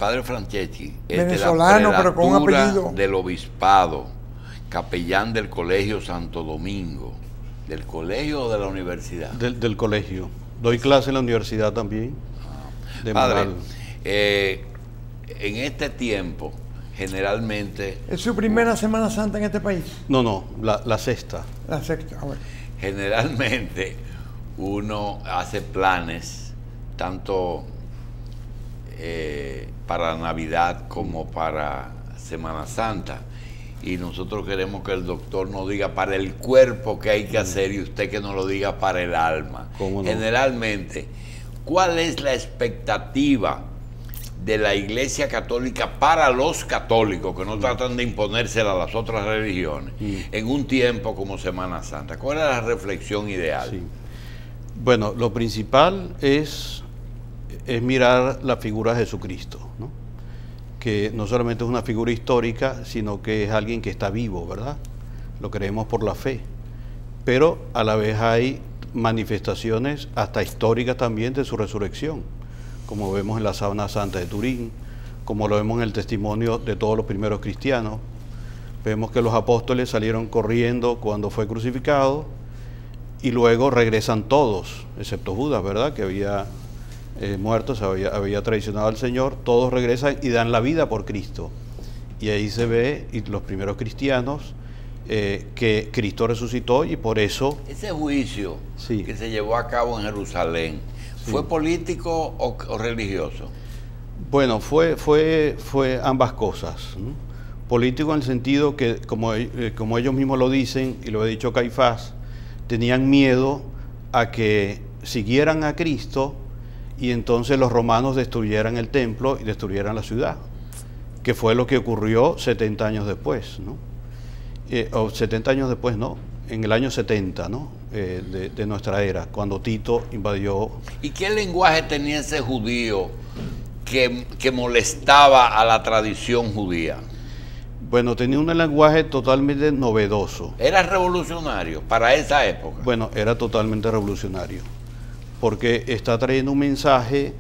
Padre Franceschi es venezolano, de la pero con un apellido del obispado, capellán del Colegio Santo Domingo. ¿Del colegio o de la universidad? Del colegio. Doy clase en la universidad también. De Padre, moral. en este tiempo, generalmente... ¿Es su primera Semana Santa en este país? No, la sexta. La sexta, a ver. Generalmente uno hace planes, tanto para Navidad como para Semana Santa. Y nosotros queremos que el doctor nos diga para el cuerpo qué hay que hacer y usted que nos lo diga para el alma. ¿Cómo no? Generalmente, ¿cuál es la expectativa de la Iglesia Católica para los católicos que no tratan de imponérsela a las otras religiones en un tiempo como Semana Santa? ¿Cuál es la reflexión ideal? Sí. Bueno, lo principal es mirar la figura de Jesucristo, ¿no? Que no solamente es una figura histórica, sino que es alguien que está vivo, ¿verdad? Lo creemos por la fe. Pero a la vez hay manifestaciones hasta históricas también de su resurrección, como vemos en la Sábana Santa de Turín, como lo vemos en el testimonio de todos los primeros cristianos. Vemos que los apóstoles salieron corriendo cuando fue crucificado y luego regresan todos, excepto Judas, ¿verdad? Que había muerto, había traicionado al Señor. Todos regresan y dan la vida por Cristo. Y ahí se ve, y los primeros cristianos, que Cristo resucitó y por eso... Ese juicio Sí. que se llevó a cabo en Jerusalén, Sí. ¿fue político o religioso? Bueno, fue ambas cosas, ¿no? Político en el sentido que, como ellos mismos lo dicen, y lo ha dicho Caifás, tenían miedo a que siguieran a Cristo y entonces los romanos destruyeran el templo y destruyeran la ciudad, que fue lo que ocurrió 70 años después, ¿no? O 70 años después, no, en el año 70, ¿no? De nuestra era, cuando Tito invadió. ¿Y qué lenguaje tenía ese judío que molestaba a la tradición judía? Bueno, tenía un lenguaje totalmente novedoso. ¿Era revolucionario para esa época? Bueno, era totalmente revolucionario, porque está trayendo un mensaje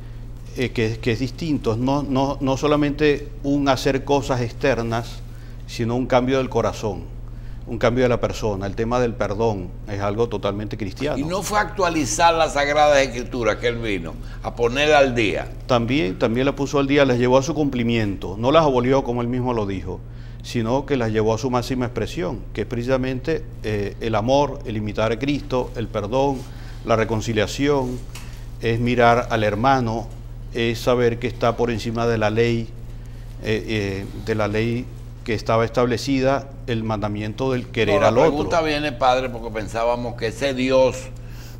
que es distinto, no solamente un hacer cosas externas, sino un cambio del corazón, un cambio de la persona. El tema del perdón es algo totalmente cristiano. Y no fue a actualizar las Sagradas Escrituras que él vino, a poner al día. También la puso al día, las llevó a su cumplimiento, no las abolió como él mismo lo dijo, sino que las llevó a su máxima expresión, que es precisamente el amor, el imitar a Cristo, el perdón, la reconciliación, es mirar al hermano, es saber que está por encima de la ley que estaba establecida, el mandamiento del querer al otro. La pregunta viene, padre, porque pensábamos que ese Dios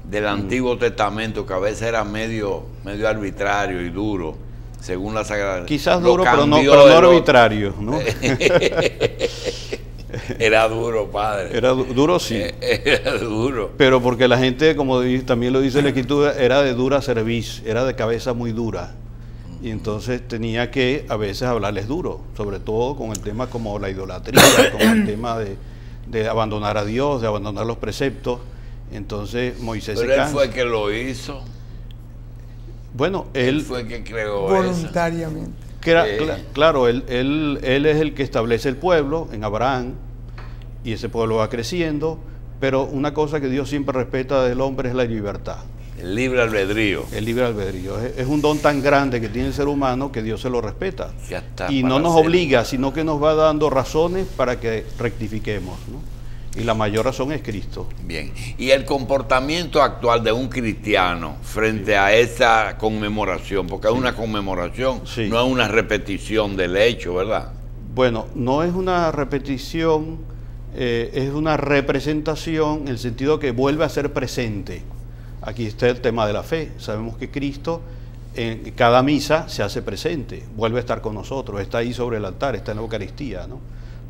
del Antiguo Testamento, que a veces era medio arbitrario y duro, según la Sagrada... Quizás duro, pero no arbitrario, ¿no? Era duro, padre. Era duro, sí. Era duro. Pero porque la gente, como también lo dice la Escritura, era de dura cerviz, era de cabeza muy dura. Y entonces tenía que a veces hablarles duro, sobre todo con el tema como la idolatría, con el tema de abandonar a Dios, de abandonar los preceptos. Entonces Moisés se cansa. Pero él fue el que lo hizo. Bueno, él fue el que creó voluntariamente. Claro, él es el que establece el pueblo en Abraham, y ese pueblo va creciendo, pero una cosa que Dios siempre respeta del hombre es la libertad. El libre albedrío. El libre albedrío. Es un don tan grande que tiene el ser humano que Dios se lo respeta. Y no nos obliga, sino que nos va dando razones para que rectifiquemos, ¿no? Y la mayor razón es Cristo. Bien. Y el comportamiento actual de un cristiano frente a esa conmemoración, porque es una conmemoración, no es una repetición del hecho, ¿verdad? Bueno, no es una repetición, es una representación en el sentido que vuelve a ser presente. Aquí está el tema de la fe. Sabemos que Cristo en cada misa se hace presente, vuelve a estar con nosotros, está ahí sobre el altar, está en la Eucaristía, ¿no?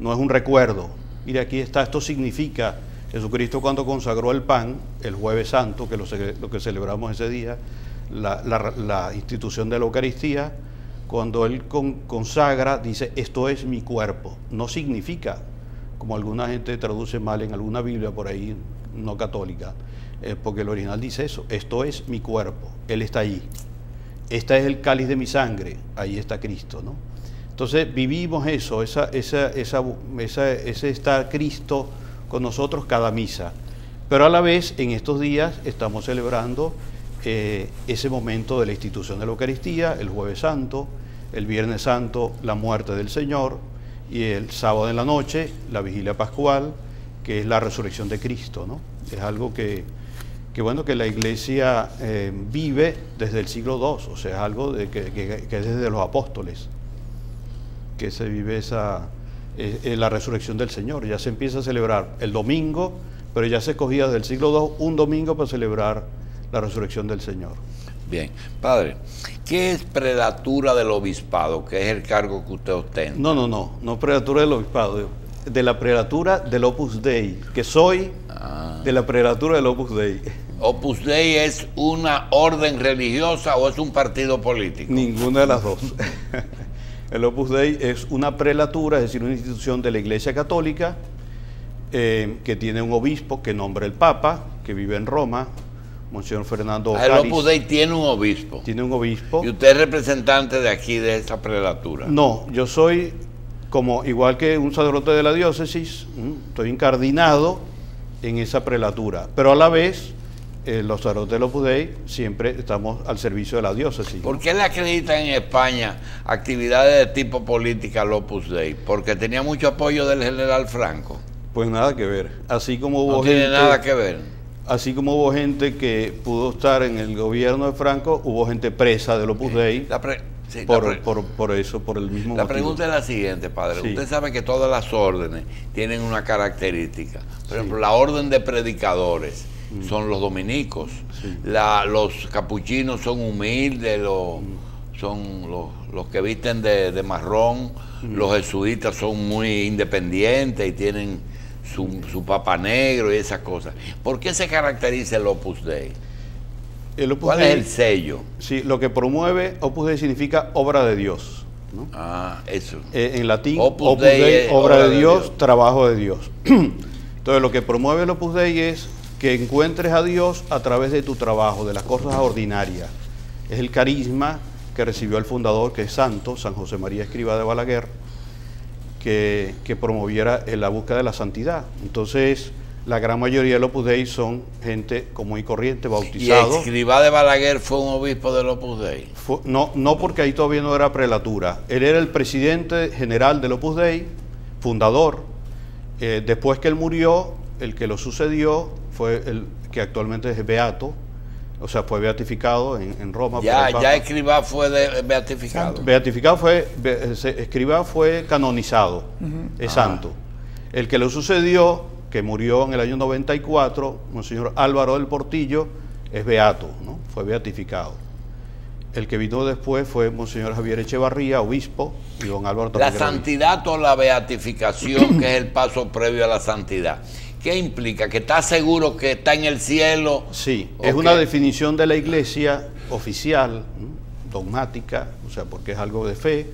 No es un recuerdo. Mire, aquí está, esto significa Jesucristo cuando consagró el pan, el Jueves Santo, que es lo que celebramos ese día, la institución de la Eucaristía, cuando Él consagra, dice, esto es mi cuerpo. No significa, como alguna gente traduce mal en alguna Biblia por ahí, no católica, porque el original dice eso, esto es mi cuerpo, Él está allí. Esta es el cáliz de mi sangre, ahí está Cristo, ¿no? Entonces vivimos eso, ese está Cristo con nosotros cada misa. Pero a la vez, en estos días, estamos celebrando ese momento de la institución de la Eucaristía, el Jueves Santo, el Viernes Santo, la muerte del Señor, y el sábado en la noche, la Vigilia Pascual, que es la resurrección de Cristo, ¿no? Es algo que la Iglesia vive desde el siglo II, o sea, es algo que es desde los apóstoles, que se vive la resurrección del Señor. Ya se empieza a celebrar el domingo, pero ya se escogía desde el siglo II un domingo para celebrar la resurrección del Señor. Bien, padre, ¿qué es prelatura del obispado, que es el cargo que usted ostenta? No prelatura del obispado, de la prelatura del Opus Dei, que soy de la prelatura del Opus Dei. ¿Opus Dei es una orden religiosa o es un partido político? Ninguna de las dos. El Opus Dei es una prelatura, es decir, una institución de la Iglesia Católica que tiene un obispo que nombra el Papa, que vive en Roma, Monseñor Fernando Cáriz. El Opus Dei tiene un obispo. Tiene un obispo. ¿Y usted es representante de aquí, de esa prelatura? No, yo soy igual que un sacerdote de la diócesis, estoy incardinado en esa prelatura, pero a la vez los sacerdotes del Opus Dei siempre estamos al servicio de la diócesis. ¿Por qué le acreditan en España actividades de tipo política al Opus Dei? ¿Porque tenía mucho apoyo del general Franco? Pues nada que ver. Así como hubo no tiene nada que ver. Así como hubo gente que pudo estar en el gobierno de Franco, hubo gente presa del Opus Dei por eso, por el mismo motivo. La pregunta es la siguiente, padre. Sí. Usted sabe que todas las órdenes tienen una característica. Por ejemplo, la orden de predicadores son los dominicos. Sí. Los capuchinos son humildes, son los que visten de marrón. Los jesuitas son muy independientes y tienen su papa negro y esas cosas. ¿Por qué se caracteriza el Opus Dei? ¿Cuál es el sello? Sí, lo que promueve Opus Dei significa obra de Dios, ¿no? Eso. En latín, Opus Dei, obra de Dios, trabajo de Dios. Entonces, lo que promueve el Opus Dei es que encuentres a Dios a través de tu trabajo, de las cosas ordinarias. Es el carisma que recibió el fundador, que es santo, San José María Escrivá de Balaguer, que promoviera la búsqueda de la santidad. Entonces, la gran mayoría del Opus Dei son gente común y corriente, bautizados. ¿Y Escrivá de Balaguer fue un obispo del Opus Dei? No, porque ahí todavía no era prelatura. Él era el presidente general del Opus Dei, fundador. Después que él murió, el que lo sucedió fue el que actualmente es beato, o sea, fue beatificado en Roma. Ya Escrivá fue beatificado. Escrivá fue canonizado, es santo. El que lo sucedió, que murió en el año 94, Monseñor Álvaro del Portillo, es beato, ¿no? Fue beatificado. El que vino después fue Monseñor Javier Echevarría, obispo, y don Álvaro también. La santidad o la beatificación, que es el paso previo a la santidad, ¿qué implica? ¿Que está seguro que está en el cielo? Sí, es una definición de la Iglesia oficial, dogmática, o sea, porque es algo de fe,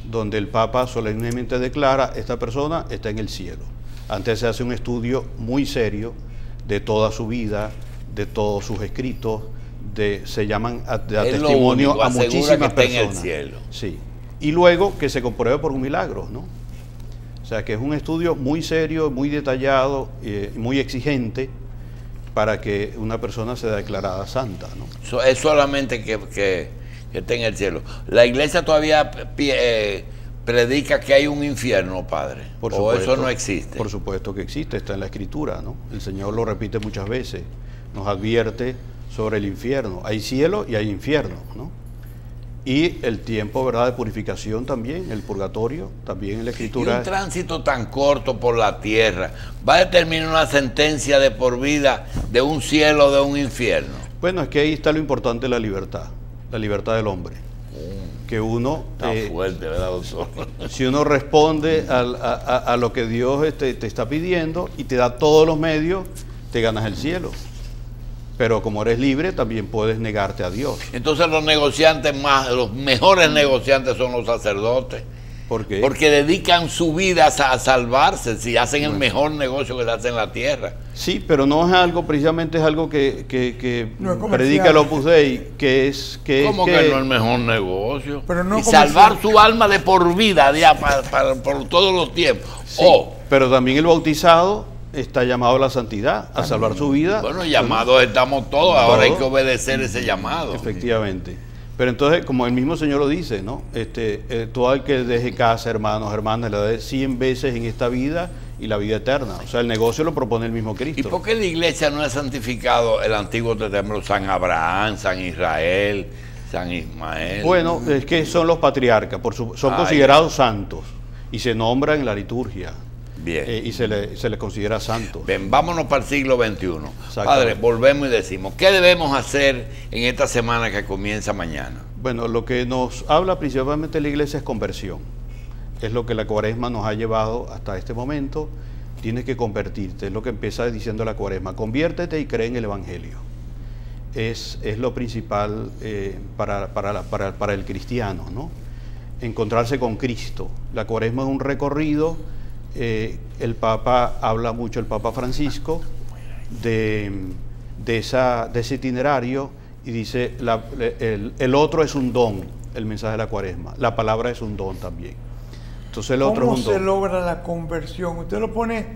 donde el Papa solemnemente declara, esta persona está en el cielo. Antes se hace un estudio muy serio de toda su vida, de todos sus escritos, se llaman a testimonio a muchísimas personas. En el cielo. Sí. Y luego que se compruebe por un milagro, ¿no? O sea, que es un estudio muy serio, muy detallado, muy exigente para que una persona sea declarada santa, ¿no? Es solamente que esté en el cielo. La Iglesia todavía predica que hay un infierno, padre. Por supuesto, ¿O eso no existe? Por supuesto que existe, está en la Escritura, ¿no? El Señor lo repite muchas veces, nos advierte sobre el infierno. Hay cielo y hay infierno, ¿no? Y el tiempo, ¿verdad?, de purificación también, el purgatorio, también en la Escritura. Y un tránsito tan corto por la tierra, ¿va a determinar una sentencia de por vida de un cielo o de un infierno? Bueno, es que ahí está lo importante de la libertad del hombre. Que uno... Está fuerte, ¿verdad, doctor? Si uno responde a lo que Dios te está pidiendo y te da todos los medios, te ganas el cielo. Pero como eres libre, también puedes negarte a Dios. Entonces los negociantes los mejores negociantes son los sacerdotes, ¿Por qué? Porque dedican su vida a salvarse, si hacen el mejor negocio que se hace en la tierra. Sí, pero no es algo, precisamente es algo que No es comercial. predica el Opus Dei, que es que... ¿Cómo es que no es el mejor negocio? Pero no y comercial. salvar su alma de por vida, por todos los tiempos. Sí, pero también el bautizado está llamado a la santidad, a salvar su vida. Bueno, llamados estamos todos, ahora hay que obedecer ese llamado. Efectivamente. Pero entonces, como el mismo Señor lo dice, ¿no? Todo el que deje casa, hermanos, hermanas, le da 100 veces en esta vida y la vida eterna. O sea, el negocio lo propone el mismo Cristo. ¿Y por qué la iglesia no ha santificado el Antiguo Testamento, San Abraham, San Israel, San Ismael? Bueno, es que son los patriarcas, son considerados santos y se nombran en la liturgia. Bien. Y se les considera santos. Bien, vámonos para el siglo XXI. Padre, volvemos y decimos, ¿qué debemos hacer en esta semana que comienza mañana? Bueno, lo que nos habla principalmente la iglesia es conversión. Es lo que la Cuaresma nos ha llevado hasta este momento. Tienes que convertirte, es lo que empieza diciendo la Cuaresma. Conviértete y cree en el Evangelio. Es lo principal para el cristiano, ¿no? Encontrarse con Cristo. La Cuaresma es un recorrido. El Papa habla mucho, el Papa Francisco, de ese itinerario, y dice, el otro es un don, el mensaje de la Cuaresma, la palabra es un don también. Entonces el otro es un don. ¿Cómo se logra la conversión? Usted lo pone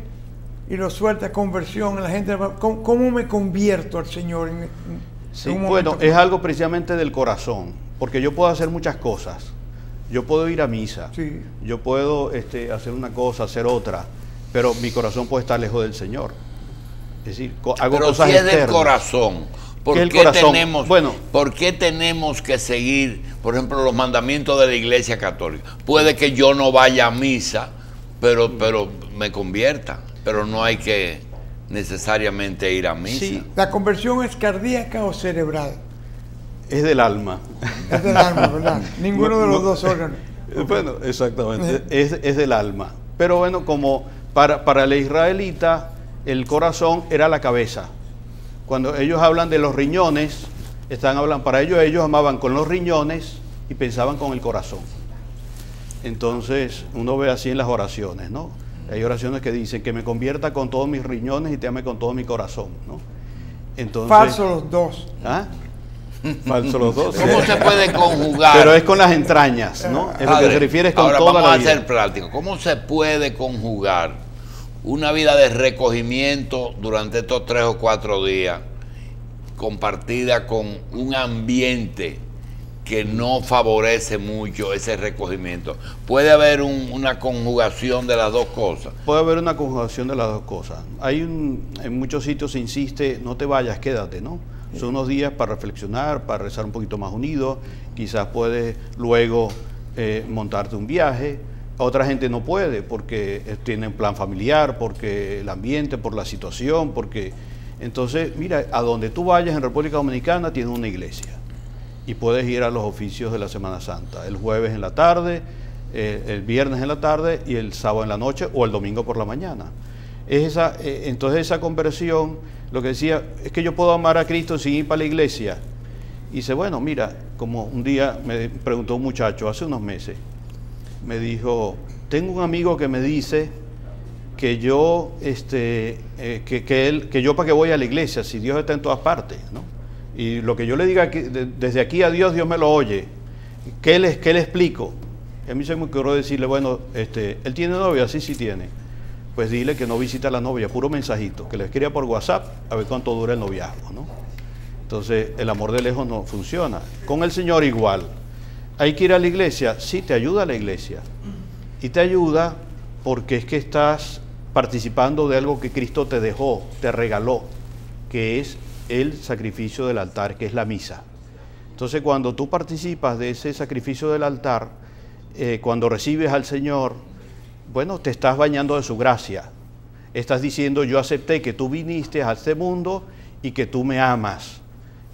y lo suelta, conversión, la gente va, ¿cómo me convierto al Señor? Sí, bueno, es algo precisamente del corazón, porque yo puedo hacer muchas cosas. Yo puedo ir a misa, sí. Yo puedo hacer una cosa, hacer otra, pero mi corazón puede estar lejos del Señor. Es decir, hago pero cosas si es externas. del corazón, ¿por qué tenemos que seguir, por ejemplo, los mandamientos de la Iglesia Católica? Puede que yo no vaya a misa, pero me convierta, pero no hay que necesariamente ir a misa. Sí. ¿La conversión es cardíaca o cerebral? Es del alma. Es del alma, ¿verdad? Ninguno de los dos órganos. Bueno, exactamente, es del alma. Pero bueno, como para el israelita, el corazón era la cabeza. Cuando ellos hablan de los riñones, para ellos amaban con los riñones y pensaban con el corazón. Entonces, uno ve así en las oraciones, ¿no? Hay oraciones que dicen que me convierta con todos mis riñones y te ame con todo mi corazón, ¿no? Entonces, falso los dos. ¿Ah? Falso los dos. ¿Cómo se puede conjugar? Pero es con las entrañas, ¿no? Es lo que se refiere es con ahora toda vamos la a vida. ser prácticos. ¿Cómo se puede conjugar una vida de recogimiento durante estos 3 o 4 días compartida con un ambiente que no favorece mucho ese recogimiento? ¿Puede haber una conjugación de las dos cosas? Puede haber una conjugación de las dos cosas. En muchos sitios se insiste, no te vayas, quédate, ¿no? Son unos días para reflexionar, para rezar un poquito más unidos. Quizás puedes luego montarte un viaje. Otra gente no puede porque tienen plan familiar, porque el ambiente, por la situación, porque... Entonces, mira, a donde tú vayas en República Dominicana tienes una iglesia y puedes ir a los oficios de la Semana Santa, el jueves en la tarde, el viernes en la tarde y el sábado en la noche o el domingo por la mañana. Entonces esa conversión, lo que decía, es que yo puedo amar a Cristo sin ir para la iglesia. Y dice, bueno, mira, como un día me preguntó un muchacho hace unos meses, me dijo, tengo un amigo que me dice que yo, que yo para qué voy a la iglesia si Dios está en todas partes, ¿no? Y lo que yo le diga desde aquí a Dios, Dios me lo oye. ¿Qué le explico? Y a mí se me ocurrió decirle, bueno, ¿él tiene novia? Sí, sí tiene. Pues dile que no visita a la novia, puro mensajito, que le escriba por WhatsApp a ver cuánto dura el noviazgo, ¿no? Entonces, el amor de lejos no funciona. Con el Señor igual. ¿Hay que ir a la iglesia? Sí, te ayuda a la iglesia. Y te ayuda porque es que estás participando de algo que Cristo te dejó, te regaló, que es el sacrificio del altar, que es la misa. Entonces, cuando tú participas de ese sacrificio del altar, cuando recibes al Señor, bueno, te estás bañando de su gracia. Estás diciendo, yo acepté que tú viniste a este mundo y que tú me amas.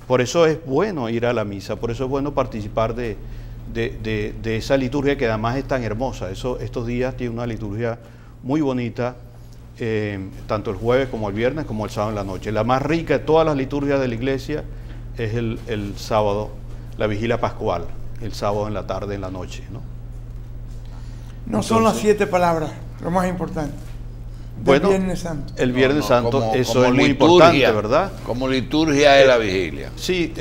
Por eso es bueno ir a la misa, por eso es bueno participar de esa liturgia que además es tan hermosa. Estos días tiene una liturgia muy bonita, tanto el jueves como el viernes como el sábado en la noche. La más rica de todas las liturgias de la iglesia es el sábado, la vigilia pascual, el sábado en la tarde, en la noche, ¿no? No son las 7 palabras, lo más importante. Bueno, Viernes Santo. el Viernes Santo, eso como es muy liturgia, importante, ¿verdad? Como liturgia de la vigilia. Sí,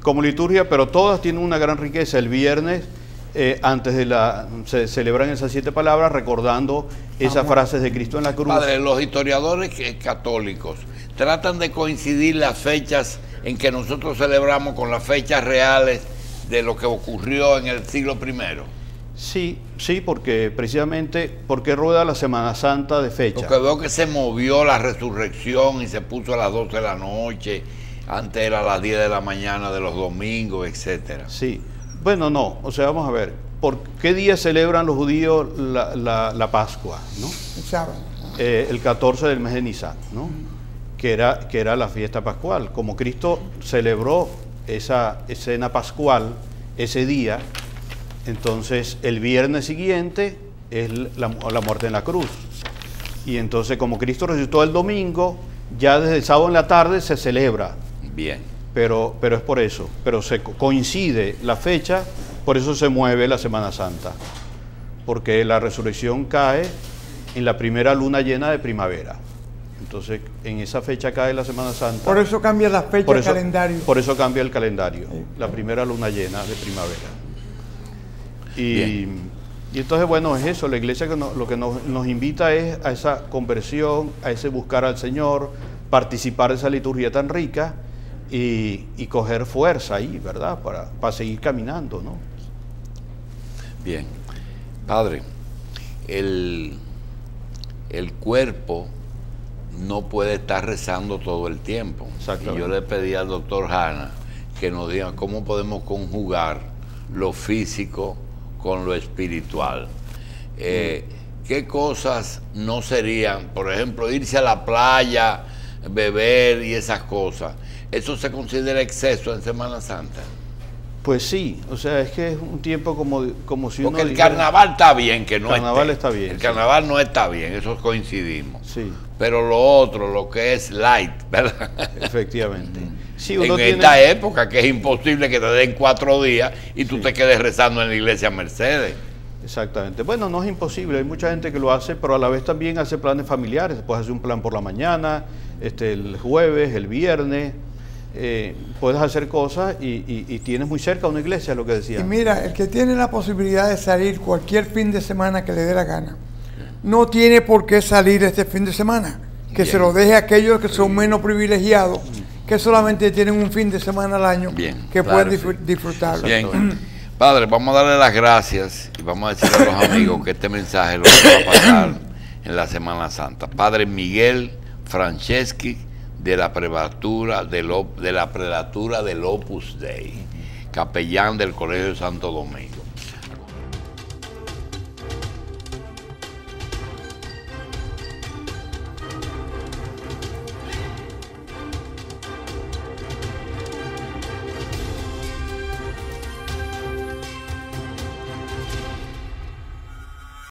como liturgia, pero todas tienen una gran riqueza. El viernes, antes de se celebran esas 7 palabras, recordando esas frases de Cristo en la cruz. Padre, los historiadores católicos tratan de coincidir las fechas en que nosotros celebramos con las fechas reales de lo que ocurrió en el siglo I. Sí, porque precisamente, porque rueda la Semana Santa de fecha. Porque veo que se movió la resurrección y se puso a las 12 de la noche, antes era a las 10 de la mañana de los domingos, etcétera. Sí, bueno, no, o sea, vamos a ver, ¿por qué día celebran los judíos la Pascua, ¿no? El sábado. El 14 del mes de Nisan, ¿no? Que era la fiesta pascual. Como Cristo celebró esa escena pascual ese día, entonces el viernes siguiente es la muerte en la cruz. Y entonces, como Cristo resucitó el domingo, ya desde el sábado en la tarde se celebra. Bien. Pero es por eso, pero se coincide la fecha, por eso se mueve la Semana Santa, porque la resurrección cae en la primera luna llena de primavera. Entonces, en esa fecha cae la Semana Santa. Por eso cambia la fecha del calendario. Por eso cambia el calendario, Sí. la primera luna llena de primavera. Y entonces, bueno, es eso, la iglesia lo que nos invita es a esa conversión, a ese buscar al Señor, participar de esa liturgia tan rica y coger fuerza ahí, ¿verdad? Para seguir caminando, ¿no? Bien. Padre, el cuerpo no puede estar rezando todo el tiempo. Y yo le pedí al doctor Hanna que nos diga cómo podemos conjugar lo físico con lo espiritual. ¿Qué cosas no serían? Por ejemplo, irse a la playa, beber y esas cosas. ¿Eso se considera exceso en Semana Santa? Pues sí, o sea, es que es un tiempo como si uno... Porque el carnaval está bien, que no el carnaval está bien. El sí. carnaval no está bien, eso coincidimos. Sí. Pero lo otro, lo que es light, ¿verdad? Efectivamente. Sí, En esta época que es imposible que te den 4 días y tú te quedes rezando en la iglesia Mercedes. Exactamente. Bueno, no es imposible, hay mucha gente que lo hace, pero a la vez también hace planes familiares. Puedes hacer un plan por la mañana, el jueves, el viernes. Puedes hacer cosas y tienes muy cerca una iglesia, lo que decía. Y mira, el que tiene la posibilidad de salir cualquier fin de semana que le dé la gana, no tiene por qué salir este fin de semana. Que Bien. se lo deje a aquellos que son menos privilegiados, que solamente tienen un fin de semana al año, Bien, que claro, pueden disfrutarlo. Bien. Padre, vamos a darle las gracias y vamos a decirle a los amigos que este mensaje lo va a pasar en la Semana Santa. Padre Miguel Franceschi, de la prelatura del Opus Dei, capellán del Colegio de Santo Domingo.